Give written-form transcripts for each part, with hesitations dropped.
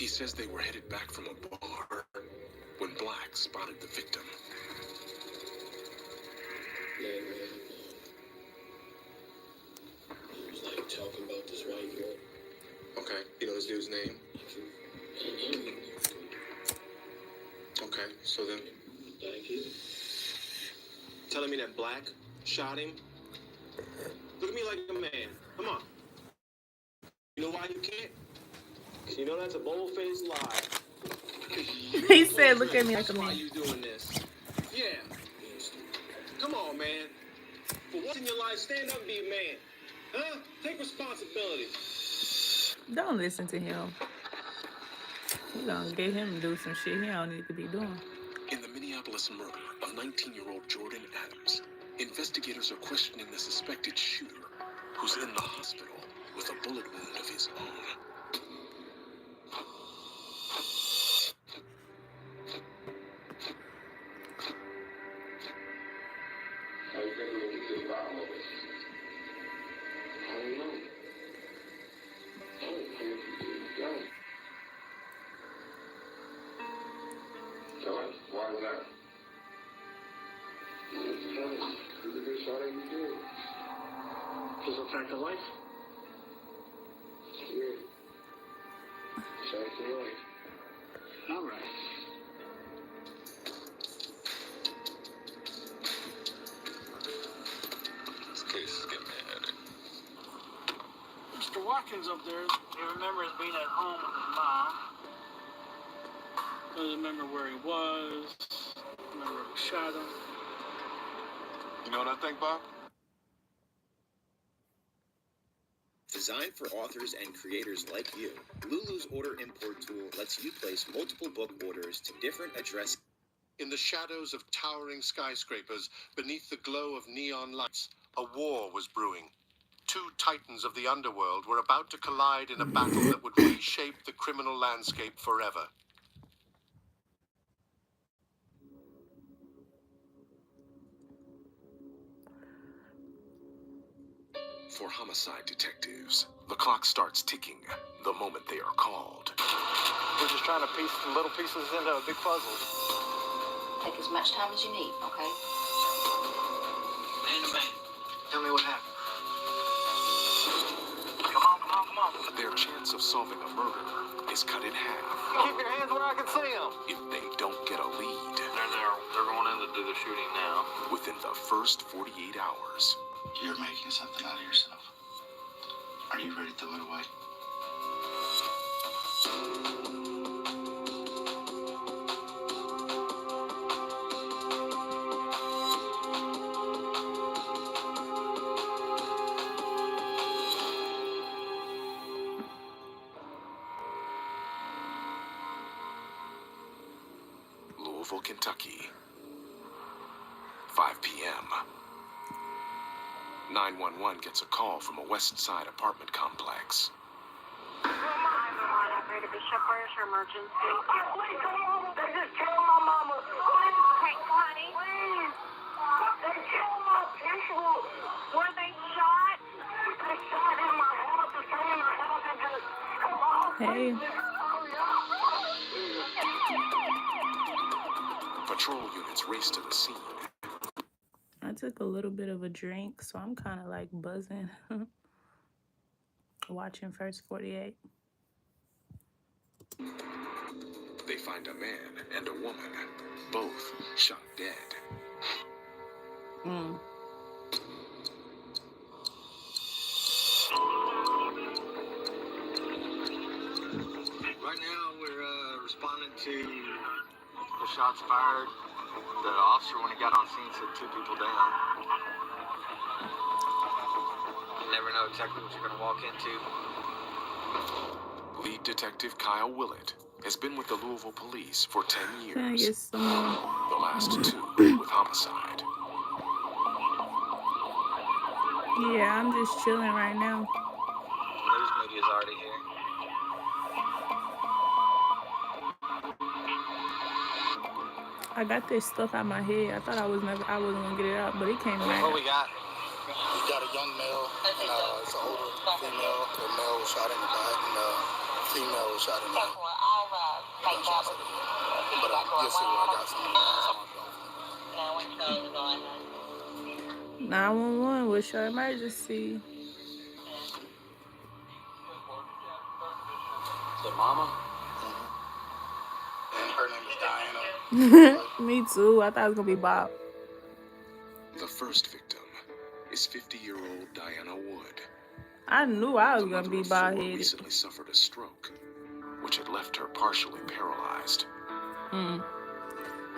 He says they were headed back from a bar when Black spotted the victim. He was like talking about this white girl. Okay, you know this dude's name? Okay, so then? Thank you. Telling me that Black shot him? Look at me like a man. Come on. You know why you can't? Because you know that's a bold-faced lie. He said, look at me like a That's why man. you doing this. Yeah. Come on, man. For once in your life, stand up and be a man. Huh? Take responsibility. Don't listen to him. You gonna get him to do some shit he don't need to be doing. In the Minneapolis murder of 19-year-old Jordan Adams, investigators are questioning the suspected shooter, who's in the hospital with a bullet wound of his own. How you think we're going to get to the bottom of it? I don't know. I don't care if you do. Go. Tell us, why was that? Tell us, who's the good shot that you did? Just a fact of life? Yeah. Fact of life. All right. This case is giving me a headache. Mr. Watkins up there, he remembers being at home with his mom. Doesn't remember where he was. Remember who shot him. You know what I think, Bob? Designed for authors and creators like you, Lulu's Order Import tool lets you place multiple book orders to different addresses. In the shadows of towering skyscrapers, beneath the glow of neon lights, a war was brewing. Two titans of the underworld were about to collide in a battle that would reshape the criminal landscape forever. For homicide detectives, the clock starts ticking the moment they are called. We're just trying to piece the little pieces into a big puzzle. Take as much time as you need, okay? Man to man. Tell me what happened. Come on. Their chance of solving a murder is cut in half Keep your hands where I can see them. if they don't get a lead They're going in to do the shooting now. within the first 48 hours. You're making something out of yourself. Are you ready to throw it away? Louisville, Kentucky. 5 p.m. 911 gets a call from a West Side apartment complex. Bishop, where's your emergency? Please, come on. They just killed my mama. Okay, honey. Please. They killed my people. Were they shot? They shot in my house. They came in my house and just, come on. Hey. Patrol units race to the scene. I took a little bit of a drink, so I'm kind of like buzzing. Watching First 48. They find a man and a woman, both shot dead. Right now, we're responding to the shots fired. The officer, when he got on scene, said 2 people down. You never know exactly what you're going to walk into. Lead detective Kyle Willett has been with the Louisville police for 10 Can I years. get some more? The last 2 with homicide. Yeah, I'm just chilling right now. News media's already here. I got this stuff out my head. I thought I wasn't gonna get it out, but it came What right. we got? We got a young male and it's an older female. The male was shot in the back and the female was shot in the But you'll see where I got some on my phone. 911, what's your emergency? The mama? And her name is Diana. Me too. I thought it was gonna be Bob. The first victim is 50-year-old Diana Wood. I knew I was The gonna mother be of four bald headed. recently suffered a stroke, which had left her partially paralyzed.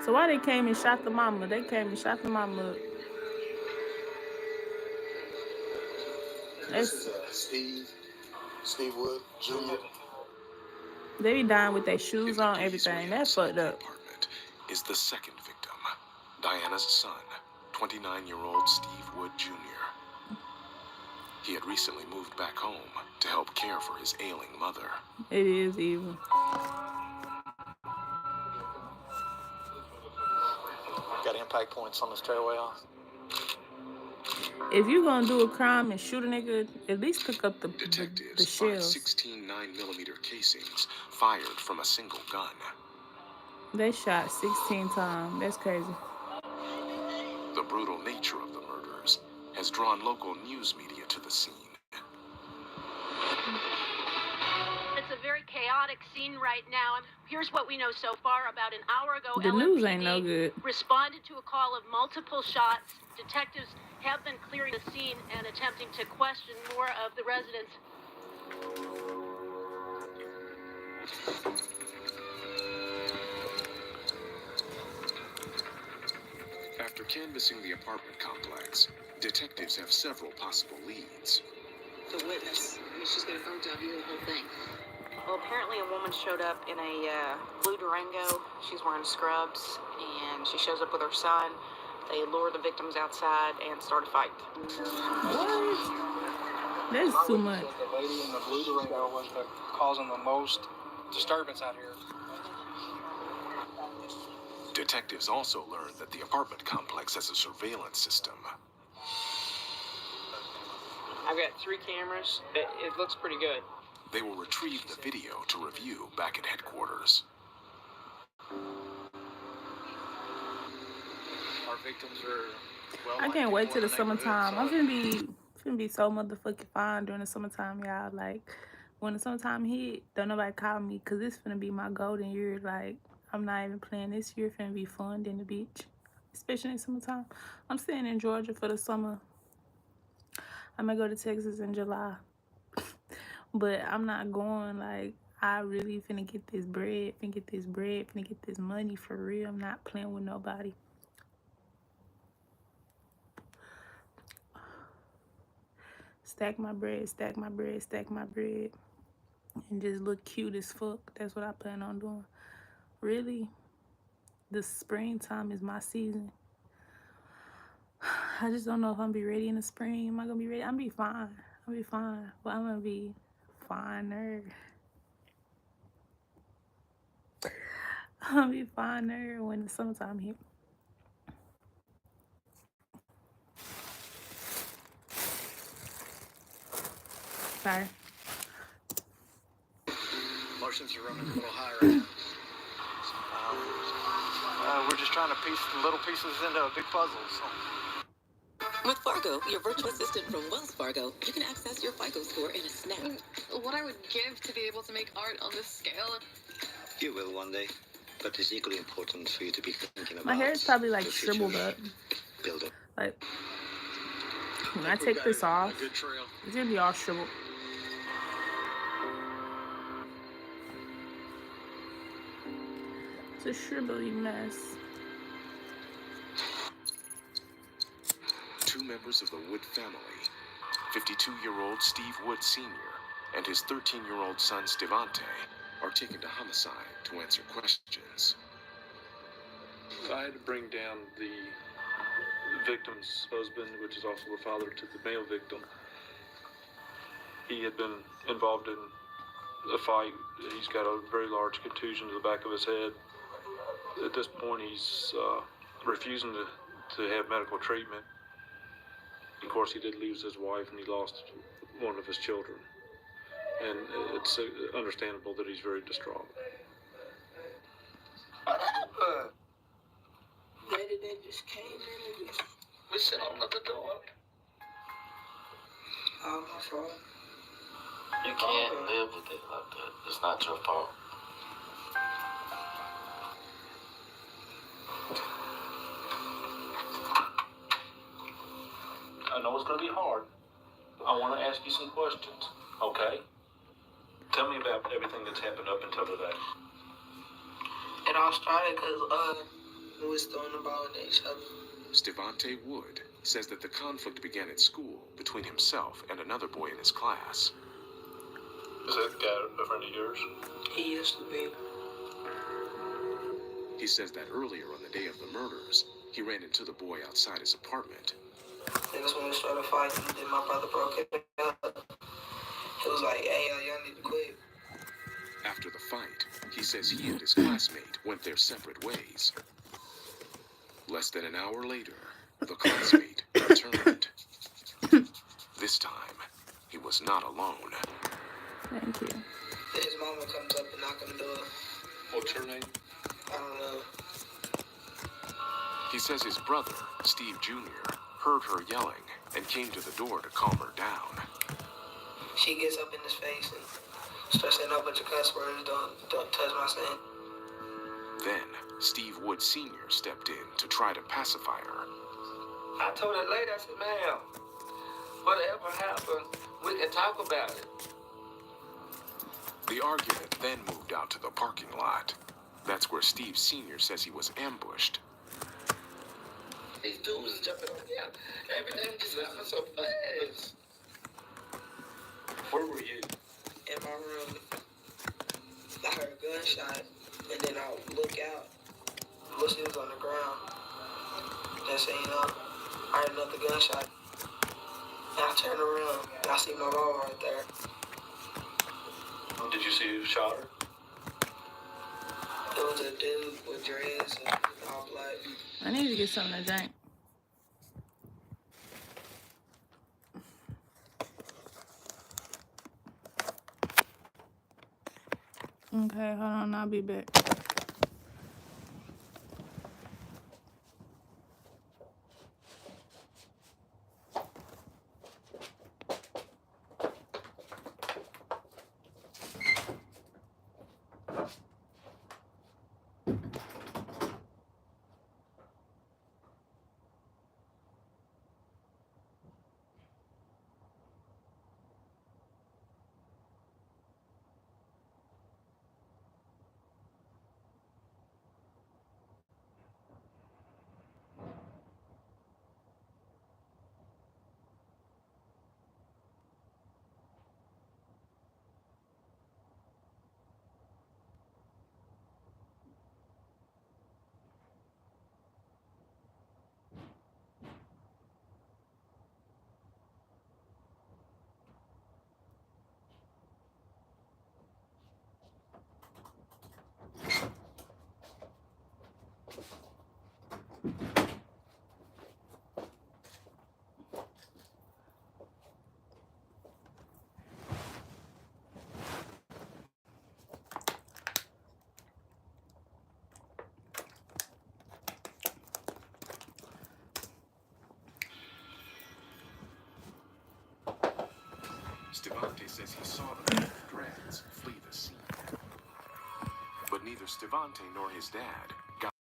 So why they came and shot the mama? They came and shot the mama up. This is Steve Wood Jr. They be dying with their shoes on, Investigators everything. we That's have fucked in the up. apartment is the second victim, Diana's son, 29-year-old Steve Wood Jr. He had recently moved back home to help care for his ailing mother. It is evil. Got impact points on the stairway off. If you gonna do a crime and shoot a nigga, at least pick up the Detectives find shells. 16 9mm casings fired from a single gun. They shot 16 times. That's crazy. The brutal nature of the murders has drawn local news media to the scene. It's a very chaotic scene right now. Here's what we know so far. About an hour ago, The news ain't LMPD no good. responded to a call of multiple shots. Detectives have been clearing the scene and attempting to question more of the residents. After canvassing the apartment complex, detectives have several possible leads. The witness. I mean, she's gonna come to view the whole thing. Well, apparently a woman showed up in a blue Durango. She's wearing scrubs, and she shows up with her son. They lure the victims outside and start a fight. What? That's too much. The lady in the blue Durango was causing the most disturbance out here. Detectives also learned that the apartment complex has a surveillance system. I've got 3 cameras. It looks pretty good. They will retrieve the video to review back at headquarters. Our victims are well. I can't wait till the summertime. I'm finna be so motherfucking fine during the summertime, y'all. Like, when the summertime hit, don't nobody call me, cause this finna be my golden year. Like, I'm not even playing this year. Finna be fun in the beach, especially in summertime. I'm staying in Georgia for the summer. I may go to Texas in July, but I'm not going. Like, I really finna get this bread, finna get this money for real. I'm not playing with nobody. Stack my bread, stack my bread, stack my bread, and just look cute as fuck. That's what I plan on doing. Really, the springtime is my season. I just don't know if I'm gonna be ready in the spring. Am I gonna be ready? I'm gonna be fine. I'll be fine, but I'm gonna be finer. I'm gonna be finer when the summertime hit. Sorry. Emotions are running a little high right now. We're just trying to piece the little pieces into a big puzzle. So. With Fargo, your virtual assistant from Wells Fargo, you can access your FICO score in a snap. What I would give to be able to make art on this scale. You will one day, but it's equally important for you to be thinking about. My hair is probably like your shriveled future up. builder. Like, when I take this off, Good trail. it's gonna be all shriveled. It's a shrivelly mess. Two members of the Wood family, 52-year-old Steve Wood Sr. and his 13-year-old son Stevante, are taken to homicide to answer questions. I had to bring down the victim's husband, which is also the father to the male victim. He had been involved in a fight. He's got a very large contusion to the back of his head. At this point, he's refusing to have medical treatment. Of course, he did lose his wife, and he lost one of his children. And it's understandable that he's very distraught. What? Lady that just came in and just we sit on the door. Oh, my fault. You can't live with it like that. It's not your fault. I know it's going to be hard. I want to ask you some questions, okay? Tell me about everything that's happened up until today. It all started because we was throwing the ball at each other. Stevante Wood says that the conflict began at school between himself and another boy in his class. Is that guy a friend of yours? He used to be. He says that earlier on the day of the murders, he ran into the boy outside his apartment. Niggas when we started fighting, then my brother broke it up. He was like, hey, y'all need to quit. After the fight, he says he and his classmate went their separate ways. Less than an hour later, the classmate returned. This time, he was not alone. Thank you. Then his mama comes up and knocks on the door. What's her name? I don't know. He says his brother, Steve Jr., heard her yelling and came to the door to calm her down. She gets up in his face and starts saying a bunch of cuss words, don't touch my son. Then, Steve Wood Sr. stepped in to try to pacify her. I told that lady, I said, ma'am, whatever happened, we can talk about it. The argument then moved out to the parking lot. That's where Steve Sr. says he was ambushed. These dudes jumping on me. Everything just happened so fast. Where were you? In my room. I heard a gunshot, and then I look out. Lucy was on the ground. Next thing you know, I heard another gunshot. And I turn around, and I see my mom right there. Did you see who shot her? It was a dude with dreads and all black. I need to get something to drink. Okay, hold on, I'll be back. Stevante says he saw the man with dreads flee the scene. But neither Stevante nor his dad got